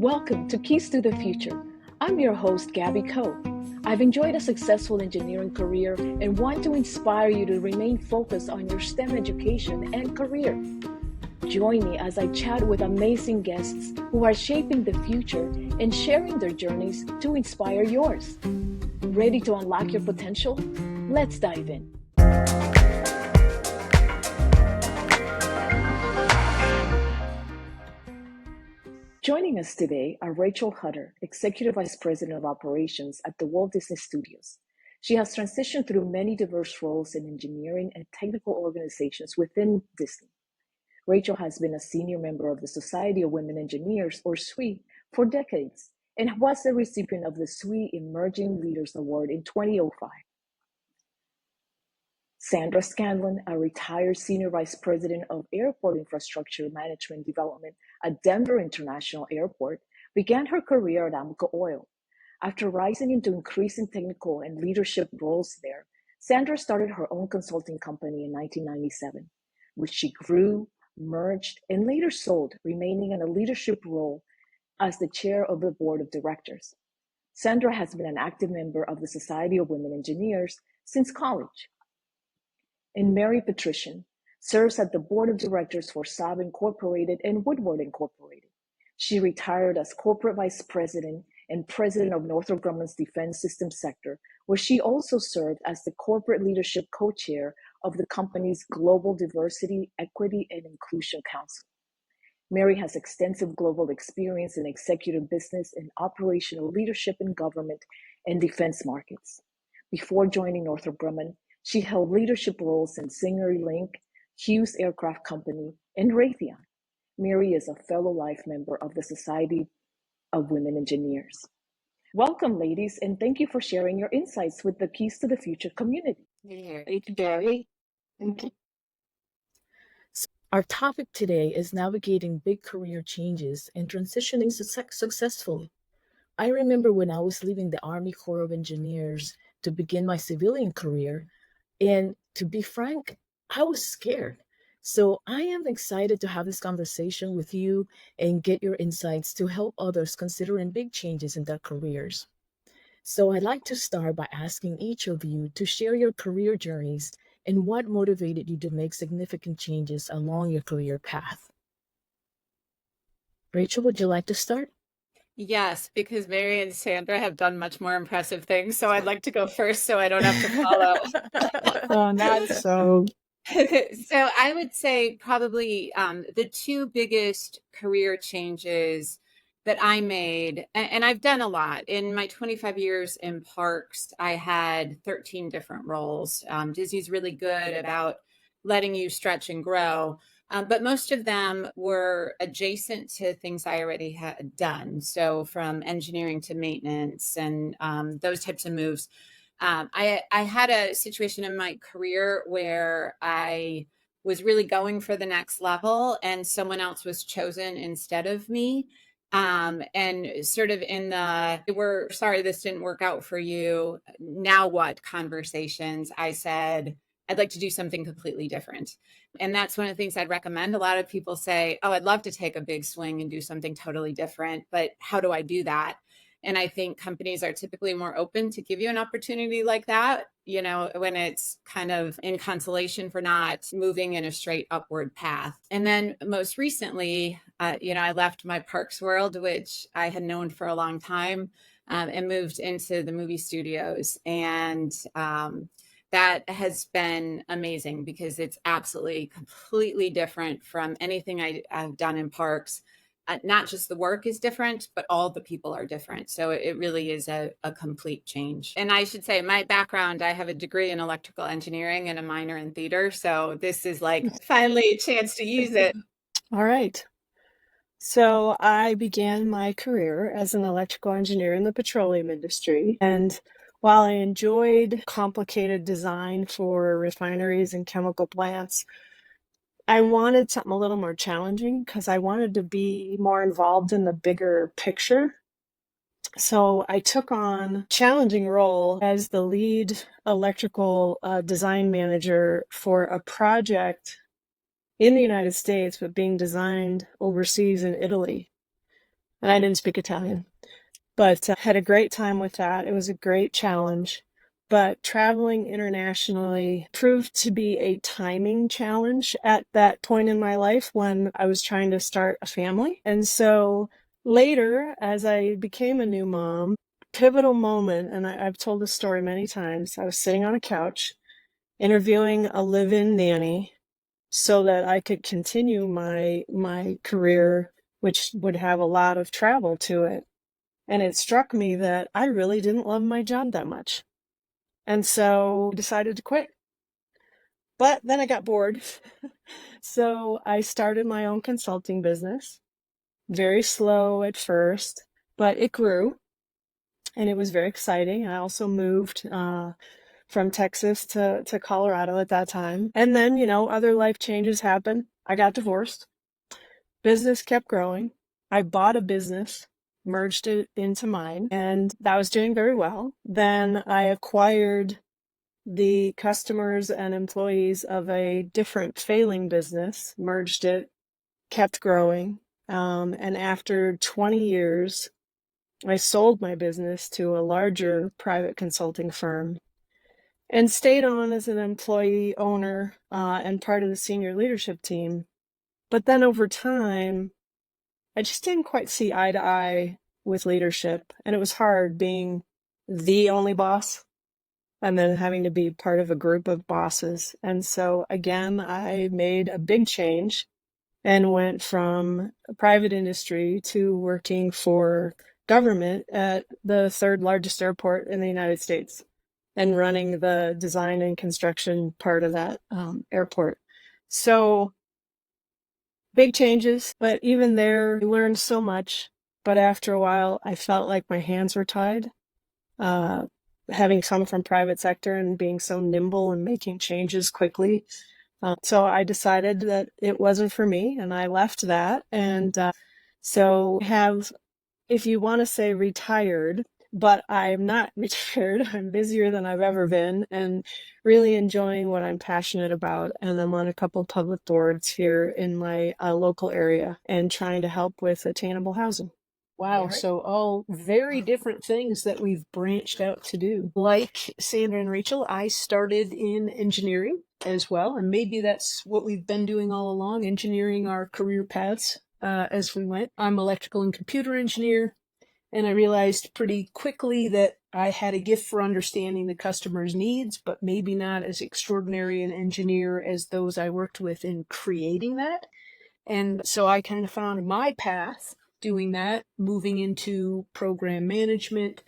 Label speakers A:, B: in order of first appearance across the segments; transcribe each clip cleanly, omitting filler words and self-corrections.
A: Welcome to Keys to the Future. I'm your host, Gabby Coe. I've enjoyed a successful engineering career and want to inspire you to remain focused on your STEM education and career. Join me as I chat with amazing guests who are shaping the future and sharing their journeys to inspire yours. Ready to unlock your potential? Let's dive in. Joining us today are Rachel Hutter, Executive Vice President of Operations at the Walt Disney Studios. She has transitioned through many diverse roles in engineering and technical organizations within Disney. Rachel has been a senior member of the Society of Women Engineers, or SWE, for decades, and was the recipient of the SWE Emerging Leaders Award in 2005. Sandra Scanlon, a retired Senior Vice President of Airport Infrastructure Management Development at Denver International Airport, began her career at Amoco Oil. After rising into increasing technical and leadership roles there, Sandra started her own consulting company in 1997, which she grew, merged, and later sold, remaining in a leadership role as the chair of the board of directors. Sandra has been an active member of the Society of Women Engineers since college. And Mary Petryszyn serves at the board of directors for Saab Incorporated and Woodward Incorporated. She retired as corporate vice president and president of Northrop Grumman's Defense Systems sector, where she also served as the corporate leadership co-chair of the company's Global Diversity, Equity, and Inclusion Council. Mary has extensive global experience in executive business and operational leadership in government and defense markets. Before joining Northrop Grumman, she held leadership roles in Singer Link, Hughes Aircraft Company, and Raytheon. Mary is a fellow life member of the Society of Women Engineers. Welcome, ladies, and thank you for sharing your insights with the Keys to the Future community.
B: Thank you, Barry.
A: Our topic today is navigating big career changes and transitioning successfully. I remember when I was leaving the Army Corps of Engineers to begin my civilian career, and to be frank, I was scared. So I am excited to have this conversation with you and get your insights to help others considering big changes in their careers. So I'd like to start by asking each of you to share your career journeys and what motivated you to make significant changes along your career path. Rachel, would you like to start?
B: Yes, because Mary and Sandra have done much more impressive things. So I'd like to go first so I don't have to follow.
C: Oh, not so.
B: So I would say probably the two biggest career changes that I made, and I've done a lot. In my 25 years in parks, I had 13 different roles. Disney's really good about letting you stretch and grow. But most of them were adjacent to things I already had done. So from engineering to maintenance and those types of moves. I had a situation in my career where I was really going for the next level and someone else was chosen instead of me. And sort of in the, we're sorry, this didn't work out for you. Now what conversations? I said, I'd like to do something completely different. And that's one of the things I'd recommend. A lot of people say, oh, I'd love to take a big swing and do something totally different, but how do I do that? And I think companies are typically more open to give you an opportunity like that, you know, when it's kind of in consolation for not moving in a straight upward path. And then most recently, I left my parks world, which I had known for a long time, and moved into the movie studios. And that has been amazing because it's absolutely completely different from anything I've done in parks. Not just the work is different, but all the people are different. So it really is a complete change. And I should say my background, I have a degree in electrical engineering and a minor in theater. So this is like finally a chance to use it.
C: All right. So I began my career as an electrical engineer in the petroleum industry. And while I enjoyed complicated design for refineries and chemical plants, I wanted something a little more challenging because I wanted to be more involved in the bigger picture. So I took on a challenging role as the lead electrical design manager for a project in the United States, but being designed overseas in Italy. and I didn't speak Italian, but had a great time with that. It was a great challenge. But traveling internationally proved to be a timing challenge at that point in my life when I was trying to start a family. And so later, as I became a new mom, pivotal moment, and I've told this story many times, I was sitting on a couch interviewing a live-in nanny so that I could continue my career, which would have a lot of travel to it. And it struck me that I really didn't love my job that much. And so I decided to quit. But then I got bored. So I started my own consulting business. Very slow at first, but it grew and it was very exciting. I also moved from Texas to Colorado at that time. And then, other life changes happened. I got divorced. Business kept growing. I bought a business, merged it into mine, and that was doing very well. Then I acquired the customers and employees of a different failing business, merged it, kept growing. And after 20 years, I sold my business to a larger private consulting firm and stayed on as an employee owner and part of the senior leadership team. But then over time, I just didn't quite see eye to eye with leadership. And it was hard being the only boss and then having to be part of a group of bosses. And so again, I made a big change and went from private industry to working for government at the third largest airport in the United States and running the design and construction part of that airport. So big changes, but even there, I learned so much. But after a while, I felt like my hands were tied. Having come from private sector and being so nimble and making changes quickly. So I decided that it wasn't for me and I left that. And so have, if you want to say retired, but I'm not retired. I'm busier than I've ever been and really enjoying what I'm passionate about. And I'm on a couple public boards here in my local area and trying to help with attainable housing. Wow, so all very different things that we've branched out to do. Like Sandra and Rachel, I started in engineering as well, and maybe that's what we've been doing all along, engineering our career paths as we went. I'm electrical and computer engineer, and I realized pretty quickly that I had a gift for understanding the customer's needs, but maybe not as extraordinary an engineer as those I worked with in creating that. And so I kind of found my path doing that, moving into program management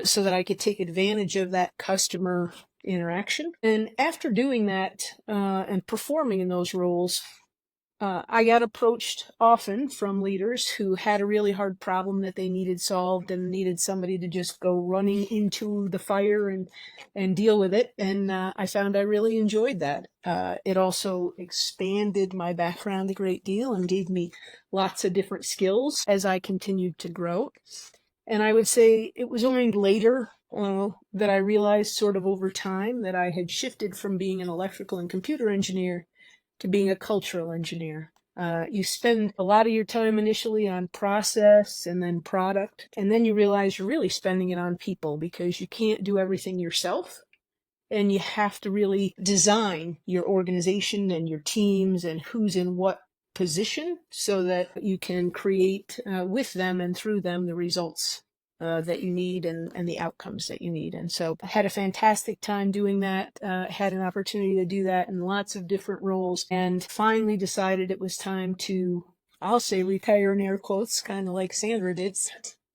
C: so that I could take advantage of that customer interaction. And after doing that and performing in those roles, I got approached often from leaders who had a really hard problem that they needed solved and needed somebody to just go running into the fire and deal with it. And I found I really enjoyed that. It also expanded my background a great deal and gave me lots of different skills as I continued to grow. And I would say it was only later that I realized sort of over time that I had shifted from being an electrical and computer engineer to being a cultural engineer. You spend a lot of your time initially on process and then product, and then you realize you're really spending it on people because you can't do everything yourself. And you have to really design your organization and your teams and who's in what position so that you can create with them and through them the results that you need and the outcomes that you need. And so I had a fantastic time doing that, had an opportunity to do that in lots of different roles, and finally decided it was time to, I'll say, retire in air quotes, kind of like Sandra did,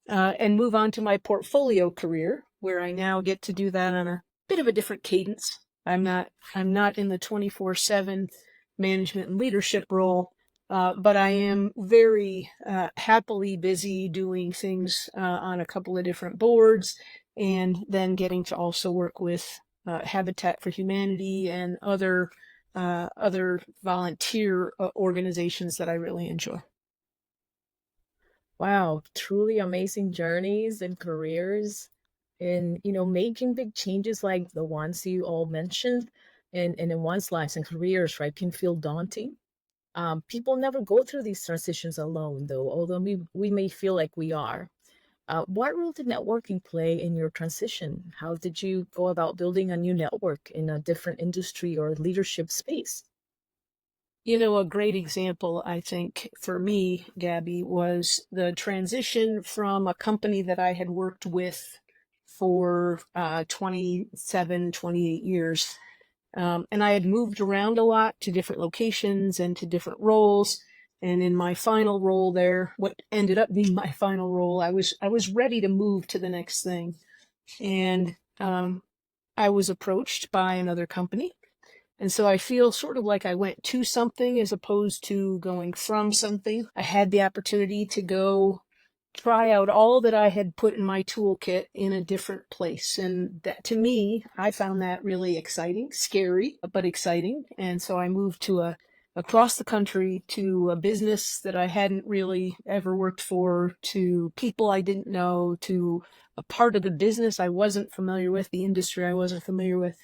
C: and move on to my portfolio career, where I now get to do that on a bit of a different cadence. I'm not in the 24/7 management and leadership role. But I am very happily busy doing things on a couple of different boards and then getting to also work with Habitat for Humanity and other volunteer organizations that I really enjoy.
D: Wow, truly amazing journeys and careers and making big changes like the ones you all mentioned and in one's lives and careers, right, can feel daunting. People never go through these transitions alone, though, although we may feel like we are. What role did networking play in your transition? How did you go about building a new network in a different industry or leadership space?
C: A great example, I think, for me, Gabby, was the transition from a company that I had worked with for 27, 28 years. And I had moved around a lot to different locations and to different roles. And in my final role there, what ended up being my final role, I was ready to move to the next thing. And I was approached by another company. And so I feel sort of like I went to something as opposed to going from something. I had the opportunity to go try out all that I had put in my toolkit in a different place. And that, to me, I found that really exciting, scary, but exciting. And so I moved to across the country to a business that I hadn't really ever worked for, to people I didn't know, to a part of the business I wasn't familiar with, the industry I wasn't familiar with.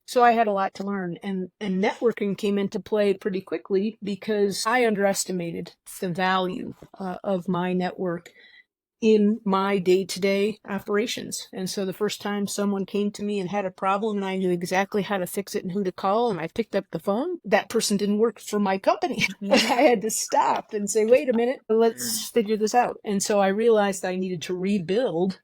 C: So I had a lot to learn, and networking came into play pretty quickly because I underestimated the value of my network in my day-to-day operations. And so the first time someone came to me and had a problem and I knew exactly how to fix it and who to call, and I picked up the phone, that person didn't work for my company. I had to stop and say, wait a minute, let's figure this out. And so I realized I needed to rebuild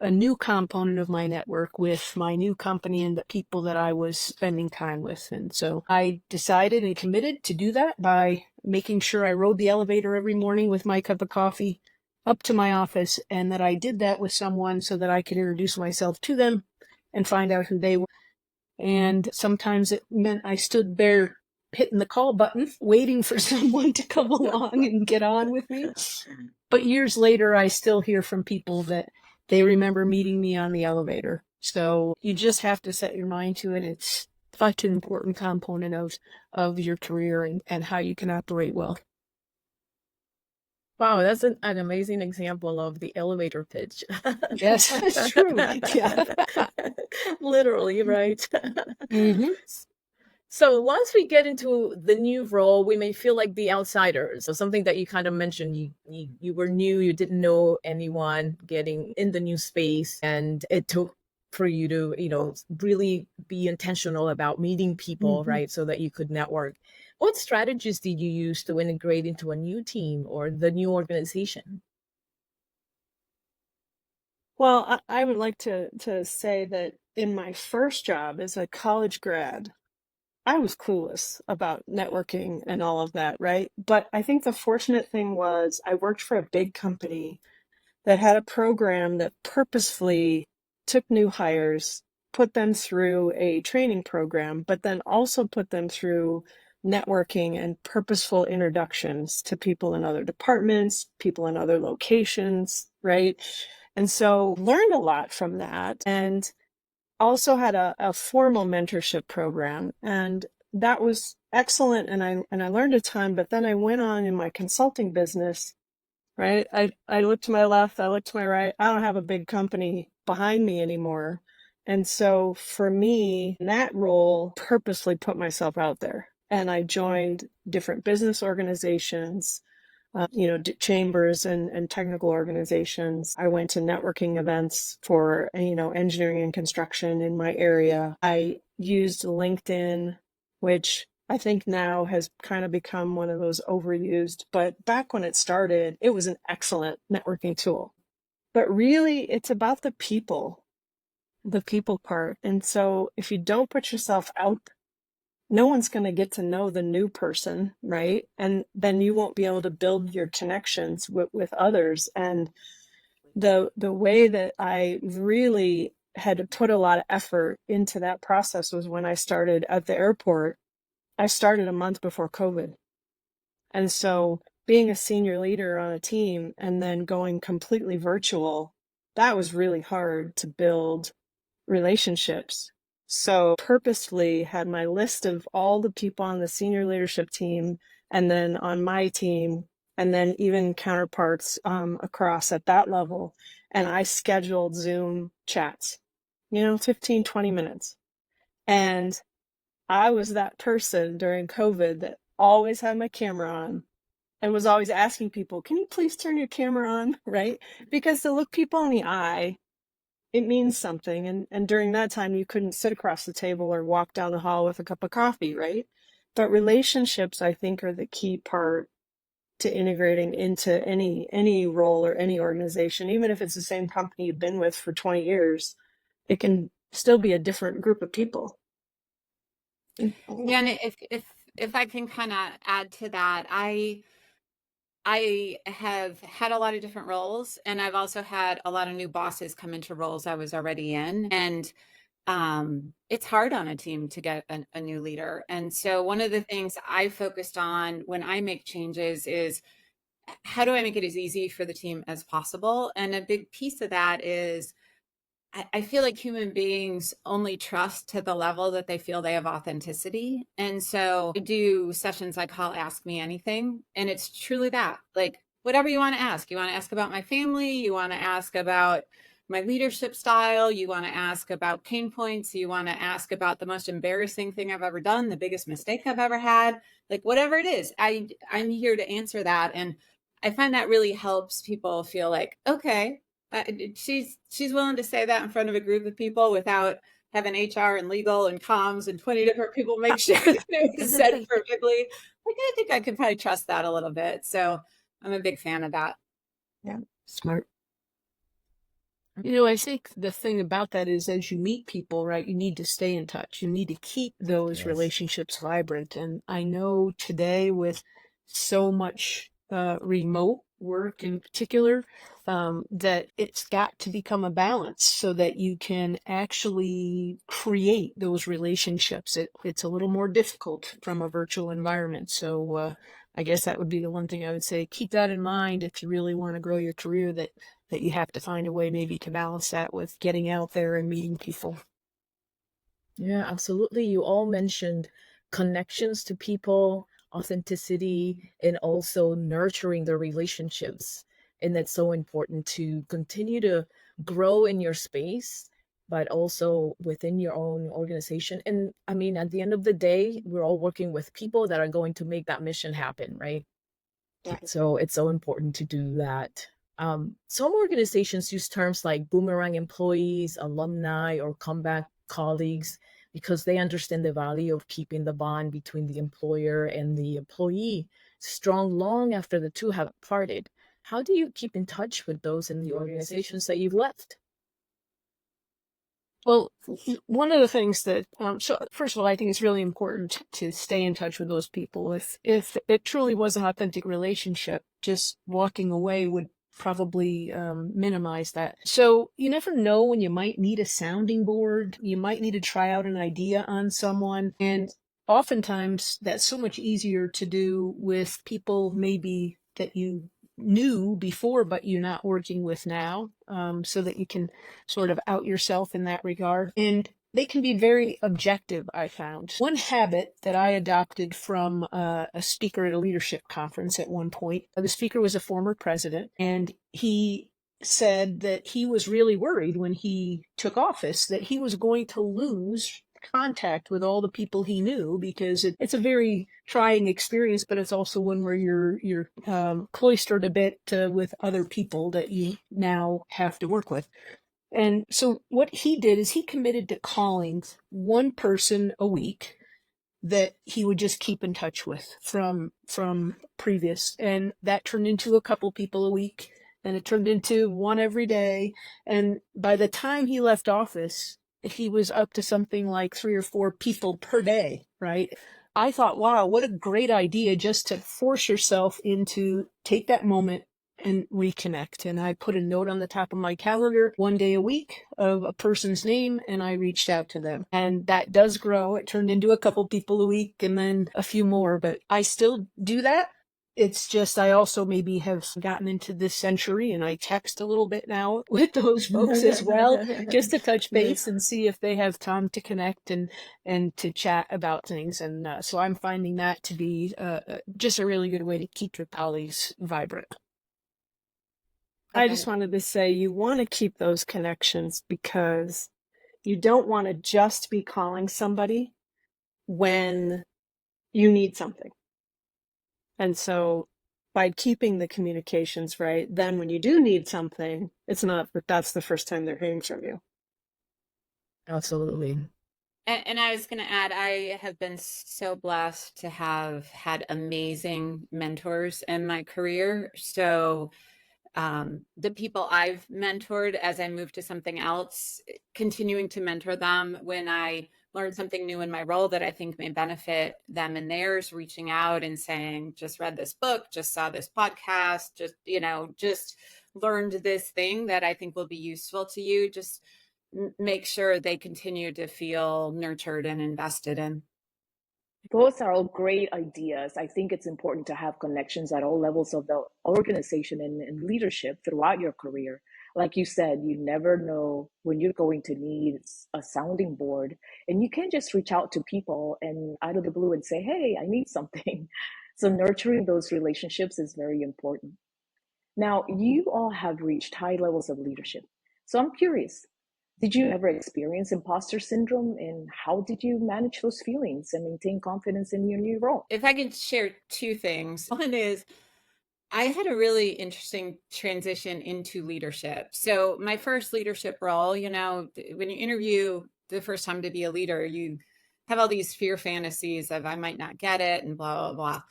C: a new component of my network with my new company and the people that I was spending time with. And so I decided and committed to do that by making sure I rode the elevator every morning with my cup of coffee up to my office, and that I did that with someone so that I could introduce myself to them and find out who they were. And sometimes it meant I stood there hitting the call button, waiting for someone to come along and get on with me. But years later, I still hear from people that they remember meeting me on the elevator. So you just have to set your mind to it. It's such an important component of your career and how you can operate well.
D: Wow, that's an amazing example of the elevator pitch.
C: Yes, that's true. Yeah.
D: Literally, right?
C: Mm-hmm.
D: So once we get into the new role, we may feel like the outsiders. So something that you kind of mentioned, you were new, you didn't know anyone getting in the new space, and it took for you to, really be intentional about meeting people,
C: Mm-hmm.
D: right? So that you could network. What strategies did you use to integrate into a new team or the new organization?
C: Well, I would like to say that in my first job as a college grad, I was clueless about networking and all of that, right? But I think the fortunate thing was I worked for a big company that had a program that purposefully took new hires, put them through a training program, but then also put them through networking and purposeful introductions to people in other departments, people in other locations, right? And so learned a lot from that, and also had a formal mentorship program, and that was excellent. And I learned a ton, but then I went on in my consulting business, right? I looked to my left, I looked to my right. I don't have a big company behind me anymore. And so for me, in that role, purposely put myself out there. And I joined different business organizations, chambers and technical organizations. I went to networking events for, engineering and construction in my area. I used LinkedIn, which I think now has kind of become one of those overused, but back when it started, it was an excellent networking tool. But really, it's about the people part. And so if you don't put yourself out, no one's going to get to know the new person, right? And then you won't be able to build your connections with others. And the way that I really had to put a lot of effort into that process was when I started at the airport. I started a month before COVID. And so being a senior leader on a team and then going completely virtual, that was really hard to build relationships. So purposefully had my list of all the people on the senior leadership team, and then on my team, and then even counterparts across at that level. And I scheduled Zoom chats, 15, 20 minutes. And I was that person during COVID that always had my camera on and was always asking people, can you please turn your camera on, right? Because to look people in the eye, it means something. And during that time, you couldn't sit across the table or walk down the hall with a cup of coffee, right? But relationships, I think, are the key part to integrating into any role or any organization. Even if it's the same company you've been with for 20 years, it can still be a different group of people.
B: Yeah, and if I can kind of add to that, I have had a lot of different roles, and I've also had a lot of new bosses come into roles I was already in. And it's hard on a team to get a new leader. And so one of the things I focused on when I make changes is how do I make it as easy for the team as possible? And a big piece of that is I feel like human beings only trust to the level that they feel they have authenticity. And so I do sessions I call Ask Me Anything. And it's truly that, like, whatever you want to ask. You want to ask about my family. You want to ask about my leadership style. You want to ask about pain points. You want to ask about the most embarrassing thing I've ever done, the biggest mistake I've ever had, like whatever it is. I'm here to answer that. And I find that really helps people feel like, okay, she's willing to say that in front of a group of people without having HR and legal and comms and 20 different people make sure that it was said perfectly. Like, I think I could probably trust that a little bit. So I'm a big fan of that.
C: Yeah, smart.
D: I think the thing about that is as you meet people, right, you need to stay in touch. You need to keep those
E: Yes.
D: relationships vibrant. And I know today with so much remote work in particular, that it's got to become a balance so that you can actually create those relationships. It's a little more difficult from a virtual environment. So I guess that would be the one thing I would say. Keep that in mind if you really want to grow your career, that you have to find a way maybe to balance that with getting out there and meeting people. Yeah, absolutely. You all mentioned connections to people, authenticity, and also nurturing the relationships. And that's so important to continue to grow in your space, but also within your own organization. And I mean, at the end of the day, we're all working with people that are going to make that mission happen, right?
C: Yeah.
D: So it's so important to do that. Some organizations use terms like boomerang employees, alumni, or comeback colleagues because they understand the value of keeping the bond between the employer and the employee strong long after the two have parted. How do you keep in touch with those in the organizations that you've left?
C: Well, one of the things that, so first of all, I think it's really important to stay in touch with those people. If it truly was an authentic relationship, just walking away would probably minimize that. So you never know when you might need a sounding board. You might need to try out an idea on someone. And oftentimes that's so much easier to do with people maybe that you knew before, but you're not working with now, so that you can sort of out yourself in that regard. And they can be very objective, I found. One habit that I adopted from a speaker at a leadership conference at one point, the speaker was a former president, and he said that he was really worried when he took office that he was going to lose contact with all the people he knew, because it's a very trying experience, but it's also one where you're cloistered a bit with other people that you now have to work with. And so what he did is he committed to calling one person a week that he would just keep in touch with from previous, and that turned into a couple people a week, and it turned into one every day. And by the time he left office, he was up to something like 3 or 4 people per day, right? I thought, wow, what a great idea, just to force yourself into take that moment and reconnect. And I put a note on the top of my calendar 1 day a week of a person's name, and I reached out to them. And that does grow. It turned into a couple people a week and then a few more, but I still do that. It's just I also maybe have gotten into this century and I text a little bit now with those folks as well, just to touch base and see if they have time to connect and to chat about things. And so I'm finding that to be just a really good way to keep your colleagues vibrant. I just wanted to say you want to keep those connections because you don't want to just be calling somebody when you need something. And so by keeping the communications right, then when you do need something, it's not that that's the first time they're hearing from you.
D: Absolutely.
B: And I was going to add, I have been so blessed to have had amazing mentors in my career. So the people I've mentored as I moved to something else, continuing to mentor them when I learn something new in my role that I think may benefit them and theirs, reaching out and saying, just read this book, just saw this podcast, just learned this thing that I think will be useful to you. Just make sure they continue to feel nurtured and invested in.
A: Those are all great ideas. I think it's important to have connections at all levels of the organization and leadership throughout your career. Like you said, you never know when you're going to need a sounding board, and you can't just reach out to people and out of the blue and say, "Hey, I need something." So nurturing those relationships is very important. Now, you all have reached high levels of leadership. So I'm curious, did you ever experience imposter syndrome, and how did you manage those feelings and maintain confidence in your new role?
B: If I could share two things, one is I had a really interesting transition into leadership. So my first leadership role, when you interview the first time to be a leader, you have all these fear fantasies of I might not get it and blah, blah,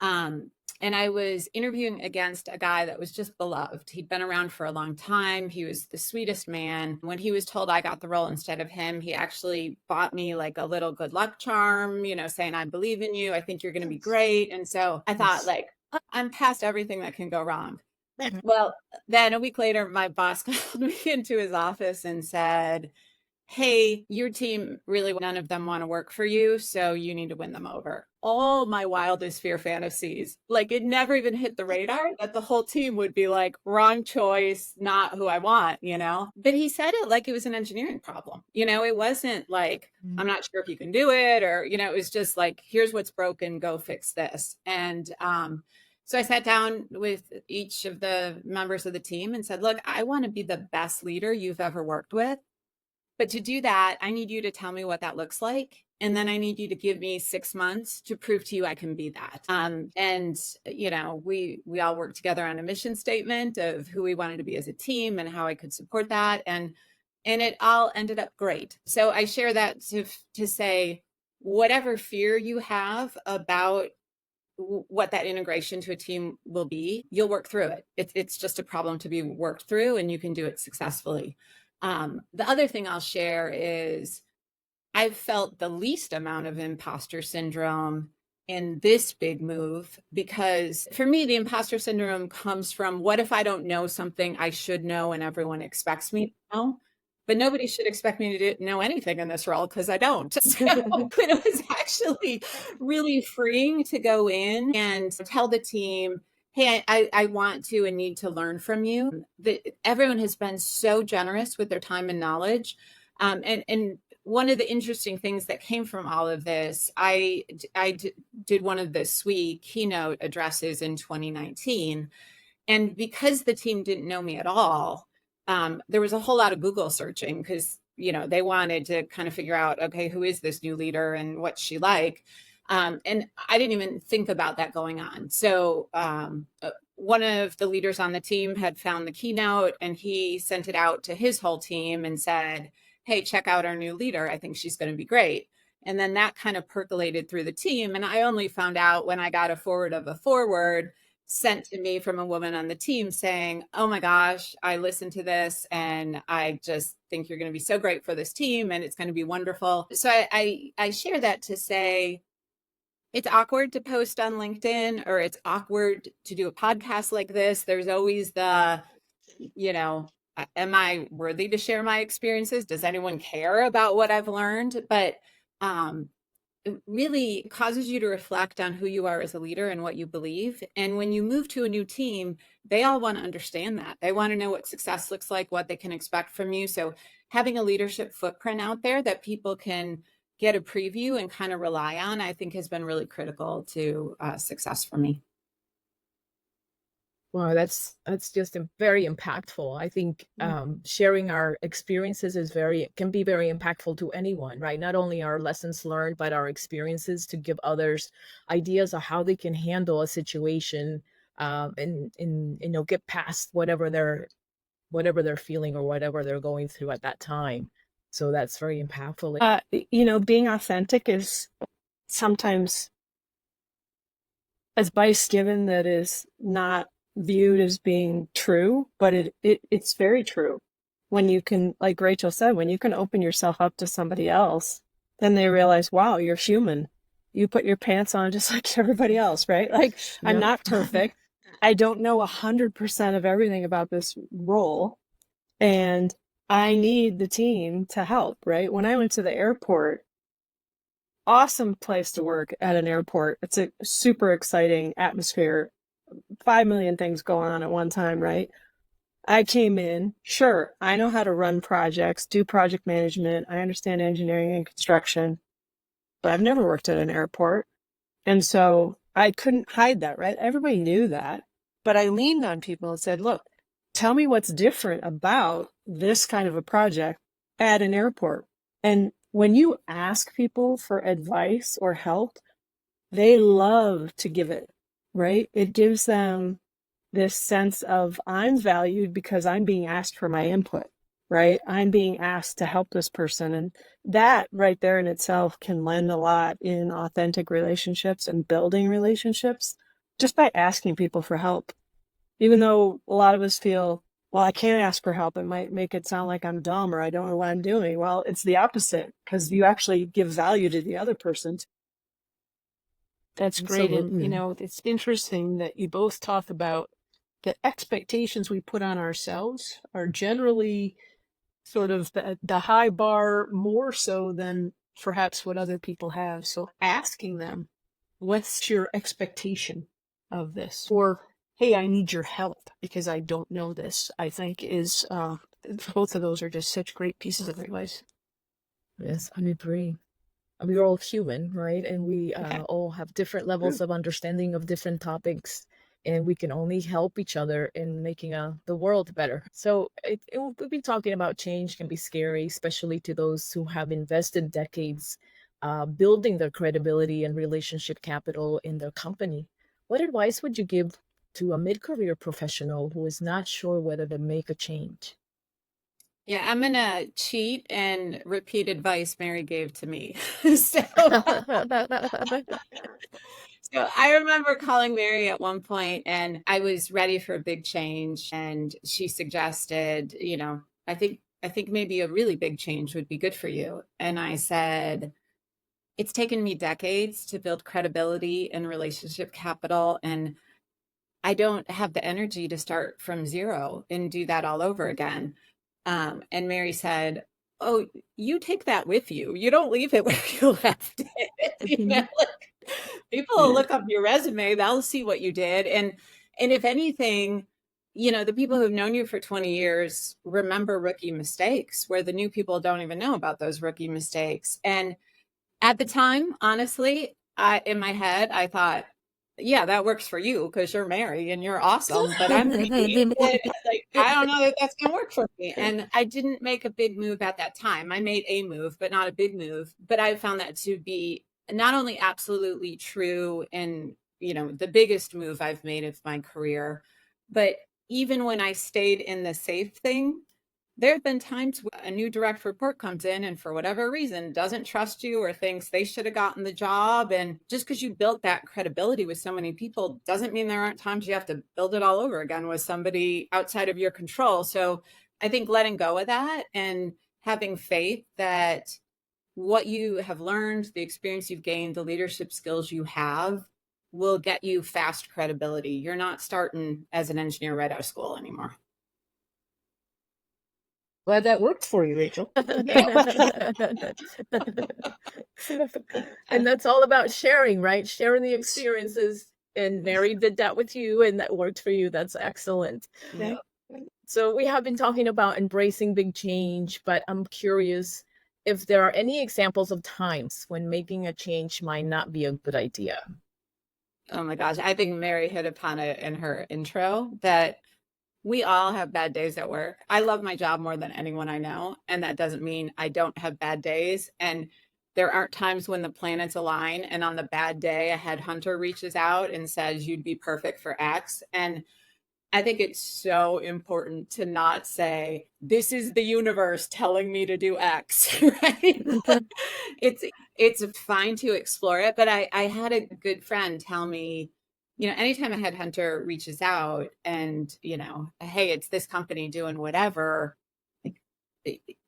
B: blah. And I was interviewing against a guy that was just beloved. He'd been around for a long time. He was the sweetest man. When he was told I got the role instead of him, he actually bought me like a little good luck charm, saying, I believe in you. I think you're going to be great. And so I thought, like, I'm past everything that can go wrong. Well, then a week later, my boss called me into his office and said, hey, your team really, none of them want to work for you, so you need to win them over. All my wildest fear fantasies, like it never even hit the radar that the whole team would be like, wrong choice, not who I want, But he said it like it was an engineering problem. It wasn't like, I'm not sure if you can do it, or, it was just like, here's what's broken, go fix this. And so I sat down with each of the members of the team and said, look, I want to be the best leader you've ever worked with. But to do that, I need you to tell me what that looks like. And then I need you to give me 6 months to prove to you I can be that. We all worked together on a mission statement of who we wanted to be as a team and how I could support that. And it all ended up great. So I share that to say, whatever fear you have about what that integration to a team will be, you'll work through it. It's just a problem to be worked through, and you can do it successfully. The other thing I'll share is I've felt the least amount of imposter syndrome in this big move, because for me, the imposter syndrome comes from, what if I don't know something I should know and everyone expects me to know? But nobody should expect me to know anything in this role because I don't. So it was actually really freeing to go in and tell the team, hey, I want to and need to learn from you. Everyone has been so generous with their time and knowledge. And one of the interesting things that came from all of this, I did one of the SWE keynote addresses in 2019. And because the team didn't know me at all, there was a whole lot of Google searching because, they wanted to kind of figure out, okay, who is this new leader and what's she like? And I didn't even think about that going on. So one of the leaders on the team had found the keynote, and he sent it out to his whole team and said, hey, check out our new leader. I think she's going to be great. And then that kind of percolated through the team. And I only found out when I got a forward of a forward sent to me from a woman on the team saying, oh my gosh, I listened to this and I just think you're going to be so great for this team and it's going to be wonderful. So I share that to say, it's awkward to post on LinkedIn, or it's awkward to do a podcast like this. There's always the, am I worthy to share my experiences? Does anyone care about what I've learned? But it really causes you to reflect on who you are as a leader and what you believe. And when you move to a new team, they all want to understand that. They want to know what success looks like, what they can expect from you. So having a leadership footprint out there that people can get a preview and kind of rely on, I think has been really critical to success for me.
D: Wow, that's just very impactful. I think sharing our experiences can be very impactful to anyone, right? Not only our lessons learned, but our experiences to give others ideas of how they can handle a situation, and get past whatever they're feeling or whatever they're going through at that time. So that's very impactful.
C: Being authentic is sometimes advice given that is not viewed as being true, but it's very true. When you can, like Rachel said, when you can open yourself up to somebody else, then they realize, wow, you're human. You put your pants on just like everybody else, right? Like, I'm
D: Yep.
C: not perfect. I don't know 100% of everything about this role, and I need the team to help, right? When I went to the airport, awesome place to work at an airport. It's a super exciting atmosphere. 5 million things going on at one time, right? I came in, sure, I know how to run projects, do project management. I understand engineering and construction, but I've never worked at an airport. And so I couldn't hide that, right? Everybody knew that. But I leaned on people and said, look, tell me what's different about this kind of a project at an airport. And when you ask people for advice or help, they love to give it, right? It gives them this sense of I'm valued because I'm being asked for my input, right? I'm being asked to help this person. And that right there in itself can lend a lot in authentic relationships and building relationships just by asking people for help. Even though a lot of us feel, well, I can't ask for help. It might make it sound like I'm dumb or I don't know what I'm doing. Well, it's the opposite, because you actually give value to the other person.
E: That's great. And,
D: Absolutely.
E: it's interesting that you both talk about the expectations we put on ourselves are generally sort of the high bar, more so than perhaps what other people have. So asking them, what's your expectation of this? Or, hey, I need your help because I don't know this, I think is, both of those are just such great pieces of advice.
D: Yes, I agree. We're all human, right? And we all have different levels of understanding of different topics, and we can only help each other in making the world better. So we've been talking about change can be scary, especially to those who have invested decades building their credibility and relationship capital in their company. What advice would you give to a mid-career professional who is not sure whether to make a change?
B: Yeah, I'm gonna cheat and repeat advice Mary gave to me. So I remember calling Mary at one point, and I was ready for a big change, and she suggested, I think maybe a really big change would be good for you. And I said, it's taken me decades to build credibility and relationship capital, and I don't have the energy to start from zero and do that all over again. And Mary said, oh, you take that with you. You don't leave it where you left it. People will look up your resume, they'll see what you did. And if anything, the people who've known you for 20 years remember rookie mistakes where the new people don't even know about those rookie mistakes. And at the time, honestly, in my head, I thought, yeah, that works for you because you're Mary and you're awesome. But I'm thinking, like, I don't know that that's going to work for me. And I didn't make a big move at that time. I made a move, but not a big move. But I found that to be not only absolutely true and, the biggest move I've made of my career, but even when I stayed in the safe thing, there have been times when a new direct report comes in and for whatever reason doesn't trust you or thinks they should have gotten the job. And just because you built that credibility with so many people doesn't mean there aren't times you have to build it all over again with somebody outside of your control. So I think letting go of that and having faith that what you have learned, the experience you've gained, the leadership skills you have will get you fast credibility. You're not starting as an engineer right out of school anymore.
E: Glad that worked for you, Rachel.
D: And that's all about sharing, right? Sharing the experiences. And Mary did that with you, and that worked for you. That's excellent.
E: Yeah.
D: So we have been talking about embracing big change, but I'm curious if there are any examples of times when making a change might not be a good idea.
B: Oh my gosh. I think Mary hit upon it in her intro that we all have bad days at work. I love my job more than anyone I know. And that doesn't mean I don't have bad days. And there aren't times when the planets align. And on the bad day, a headhunter reaches out and says, you'd be perfect for X. And I think it's so important to not say, this is the universe telling me to do X, right? it's it's fine to explore it, but I had a good friend tell me, anytime a headhunter reaches out and, hey, it's this company doing whatever, like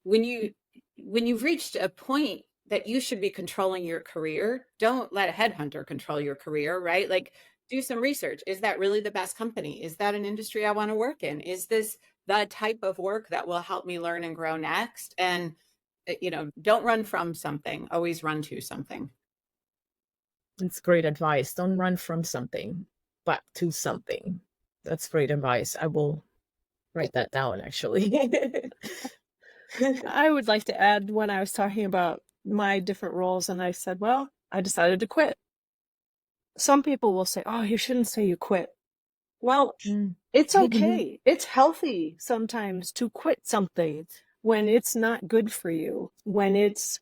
B: when you've reached a point that you should be controlling your career, don't let a headhunter control your career, right? Like do some research. Is that really the best company? Is that an industry I want to work in? Is this the type of work that will help me learn and grow next? And don't run from something, always run to something.
D: It's great advice. Don't run from something, but to something. That's great advice. I will write that down, actually.
C: I would like to add, when I was talking about my different roles, and I said, well, I decided to quit. Some people will say, oh, you shouldn't say you quit. Well, it's okay. It's healthy sometimes to quit something when it's not good for you, when it's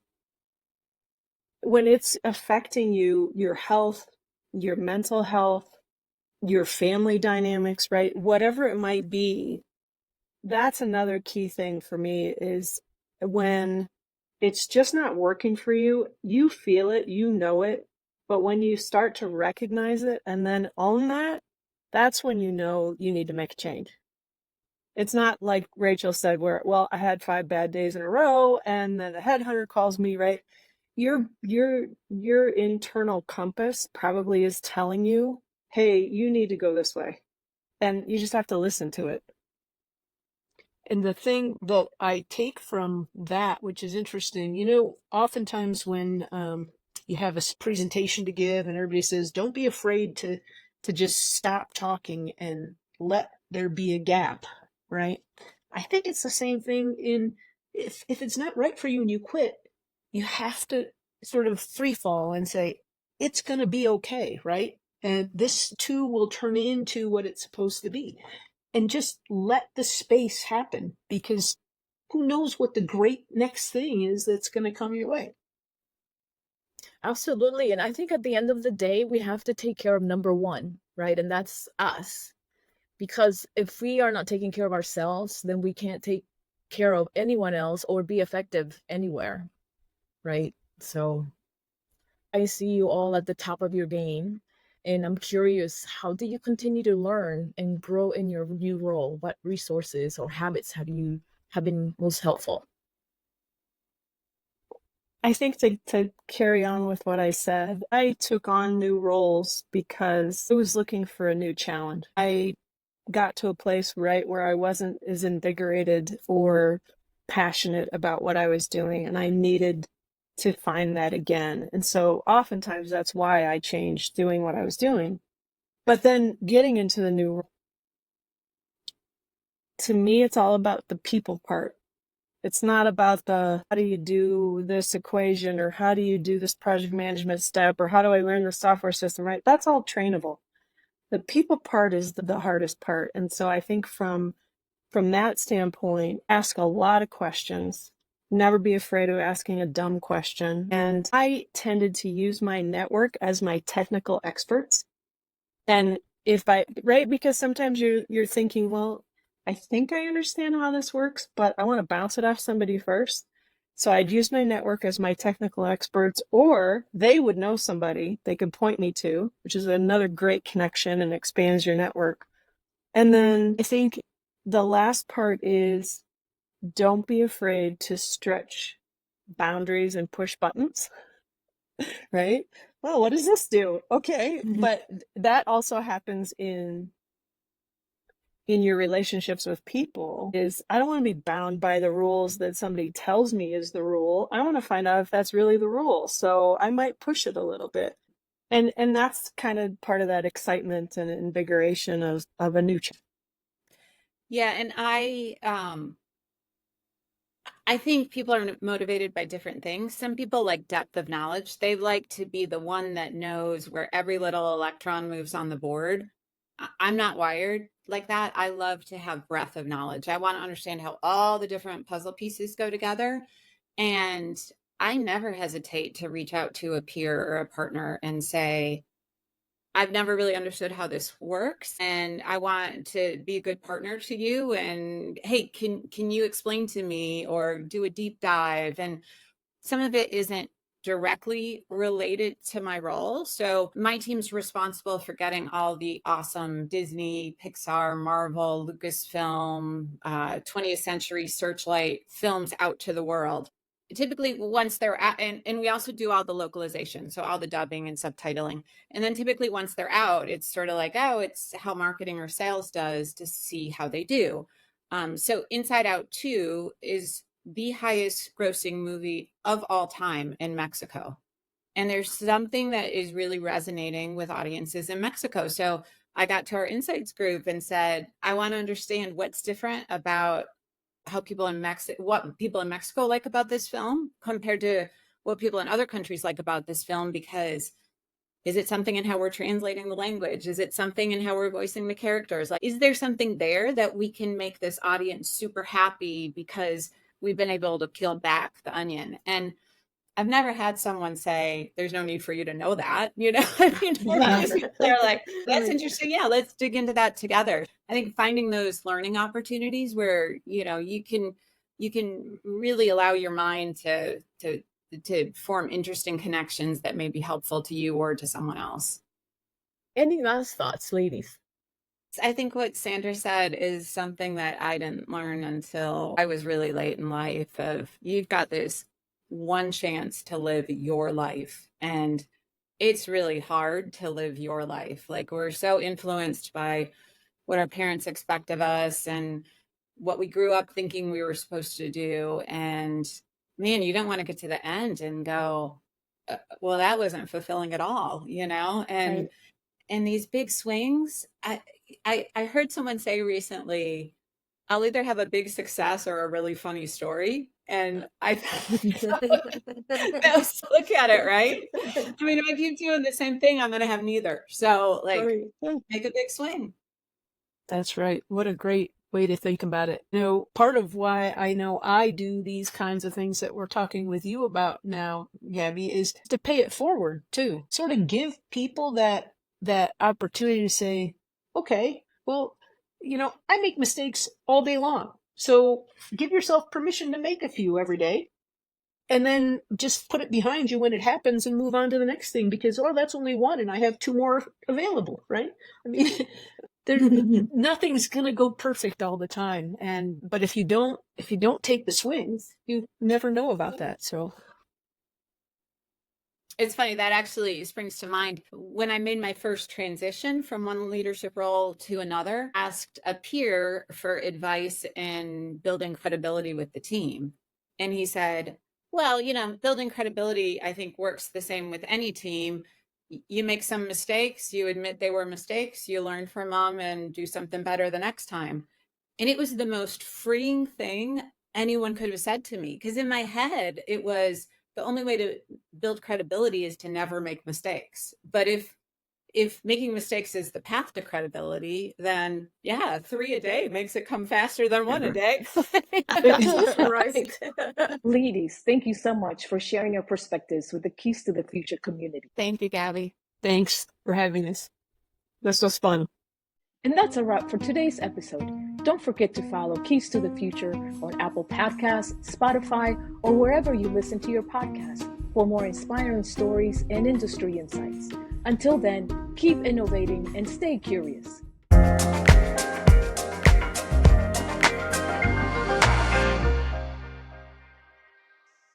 C: affecting you, your health, your mental health, your family dynamics, right? Whatever it might be. That's another key thing for me, is when it's just not working for you, you feel it, you know it, but when you start to recognize it and then own that, that's when you know you need to make a change. It's not like Rachel said, where, well, I had 5 bad days in a row and then the headhunter calls me, right? Your internal compass probably is telling you, hey, you need to go this way. And you just have to listen to it.
E: And the thing that I take from that, which is interesting, oftentimes when you have a presentation to give and everybody says, don't be afraid to just stop talking and let there be a gap, right? I think it's the same thing if it's not right for you and you quit, you have to sort of free fall and say, it's going to be okay, right? And this too will turn into what it's supposed to be. And just let the space happen, because who knows what the great next thing is that's going to come your way.
D: Absolutely. And I think at the end of the day, we have to take care of number one, right? And that's us. Because if we are not taking care of ourselves, then we can't take care of anyone else or be effective anywhere, right? So I see you all at the top of your game. And I'm curious, how do you continue to learn and grow in your new role? What resources or habits have been most helpful?
C: I think to carry on with what I said, I took on new roles because I was looking for a new challenge. I got to a place, right, where I wasn't as invigorated or passionate about what I was doing, and I needed to find that again. And so oftentimes that's why I changed doing what I was doing. But then getting into the new role, to me, it's all about the people part. It's not about the, how do you do this equation, or how do you do this project management step, or how do I learn the software system, right? That's all trainable. The people part is the hardest part. And so I think from that standpoint, ask a lot of questions. Never be afraid of asking a dumb question. And I tended to use my network as my technical experts. And right, because sometimes you're thinking, well, I think I understand how this works, but I want to bounce it off somebody first. So I'd use my network as my technical experts, or they would know somebody they could point me to, which is another great connection and expands your network. And then I think the last part is, don't be afraid to stretch boundaries and push buttons, right? Well, what does this do? Okay. But that also happens in your relationships with people. Is, I don't want to be bound by the rules that somebody tells me is the rule. I want to find out if that's really the rule. So I might push it a little bit. And that's kind of part of that excitement and invigoration of a new challenge.
B: Yeah, and I I think people are motivated by different things. Some people like depth of knowledge. They like to be the one that knows where every little electron moves on the board. I'm not wired like that. I love to have breadth of knowledge. I want to understand how all the different puzzle pieces go together. And I never hesitate to reach out to a peer or a partner and say, I've never really understood how this works, and I want to be a good partner to you. And hey, can you explain to me or do a deep dive? And some of it isn't directly related to my role. So my team's responsible for getting all the awesome Disney, Pixar, Marvel, Lucasfilm, 20th Century Searchlight films out to the world. Typically once they're out, and we also do all the localization, so all the dubbing and subtitling. And then typically once they're out, it's sort of like, oh, it's how marketing or sales does to see how they do. So Inside Out 2 is the highest grossing movie of all time in Mexico. And there's something that is really resonating with audiences in Mexico. So I got to our insights group and said, I want to understand what's different about how people in Mexico, what people in Mexico like about this film compared to what people in other countries like about this film, because is it something in how we're translating the language? Is it something in how we're voicing the characters? Like, is there something there that we can make this audience super happy because we've been able to peel back the onion? And I've never had someone say, there's no need for you to know that, I mean, they're like, that's interesting. Yeah, let's dig into that together. I think finding those learning opportunities where, you can really allow your mind to form interesting connections that may be helpful to you or to someone else.
D: Any last thoughts, ladies?
B: I think what Sandra said is something that I didn't learn until I was really late in life, of you've got this one chance to live your life. And it's really hard to live your life. Like, we're so influenced by what our parents expect of us and what we grew up thinking we were supposed to do. And man, you don't want to get to the end and go, well, that wasn't fulfilling at all, and
C: Right.
B: and these big swings. I heard someone say recently, I'll either have a big success or a really funny story. And I look at it, right? I mean, if I keep doing the same thing, I'm going to have neither. So make a big swing.
E: That's right. What a great way to think about it. Part of why I know I do these kinds of things that we're talking with you about now, Gabby, is to pay it forward too. Sort of give people that opportunity to say, okay, well, I make mistakes all day long. So give yourself permission to make a few every day. And then just put it behind you when it happens and move on to the next thing, because, that's only one and I have two more available, right? I mean, nothing's going to go perfect all the time. But if you don't take the swings, you never know about that. So
B: it's funny, that actually springs to mind. When I made my first transition from one leadership role to another, asked a peer for advice in building credibility with the team. And he said, well, building credibility, I think, works the same with any team. You make some mistakes, you admit they were mistakes, you learn from them and do something better the next time. And it was the most freeing thing anyone could have said to me, because in my head, it was, the only way to build credibility is to never make mistakes. But if making mistakes is the path to credibility, then 3 a day makes it come faster than 1 a day.
D: Right.
A: Ladies, thank you so much for sharing your perspectives with the Keys to the Future community.
B: Thank you, Gabby.
E: thanks for having us. This was fun.
A: And that's a wrap for today's episode. Don't forget to follow Keys to the Future on Apple Podcasts, Spotify, or wherever you listen to your podcast for more inspiring stories and industry insights. Until then, keep innovating and stay curious.